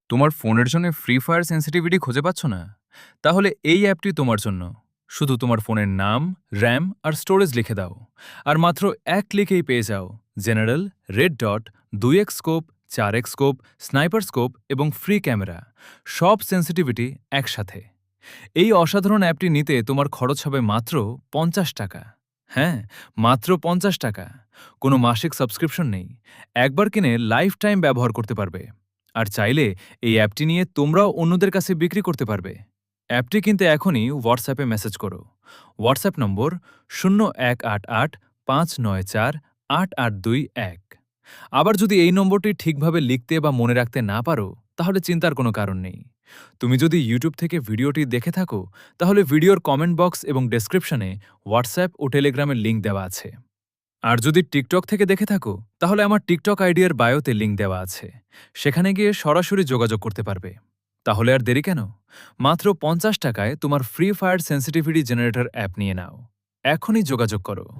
তোমার ফোনের জন্য ফ্রি ফায়ার সেন্সিটিভিটি খুঁজে পাচ্ছ না? তাহলে এই অ্যাপটি তোমার জন্য। শুধু তোমার ফোনের নাম, র্যাম আর স্টোরেজ লিখে দাও। আর মাত্র ১ ক্লিকেই পেয়ে যাও জেনারেল, রেড ডট, ২x স্কোপ, ৪x স্কোপ, স্নাইপার স্কোপ এবং ফ্রি ক্যামেরা। সব সেন্সিটিভিটি একসাথে। এই অসাধারণ অ্যাপটি নিতে তোমার খরচ হবে মাত্র ৳৫০। হ্যাঁ, মাত্র ৳৫০। কোনো মাসিক সাবস্ক্রিপশন নেই। একবার কিনে লাইফ টাইম ব্যবহার করতে পারবে। আর চাইলে এই অ্যাপটি নিয়ে তোমরাও অন্যদের কাছে বিক্রি করতে পারবে। অ্যাপটি কিনতে এখনই হোয়াটসঅ্যাপে মেসেজ করো। হোয়াটসঅ্যাপ নম্বর 0188594882 আবার যদি এই নম্বরটি ঠিকভাবে লিখতে বা মনে রাখতে না পারো, তাহলে চিন্তার কোনো কারণ নেই। তুমি যদি ইউটিউব থেকে ভিডিওটি দেখে থাকো, তাহলে ভিডিওর কমেন্ট বক্স এবং ডেসক্রিপশনে হোয়াটসঅ্যাপ ও টেলিগ্রামের লিঙ্ক দেওয়া আছে। আর যদি টিকটক থেকে দেখে থাকো, তাহলে আমার টিকটক আইডিয়ার বায়োতে লিঙ্ক দেওয়া আছে। সেখানে গিয়ে সরাসরি যোগাযোগ করতে পারবে। তাহলে আর দেরি কেন? মাত্র ৳৫০ তোমার free fire sensitivity generator app নিয়ে নাও। এখনই যোগাযোগ করো।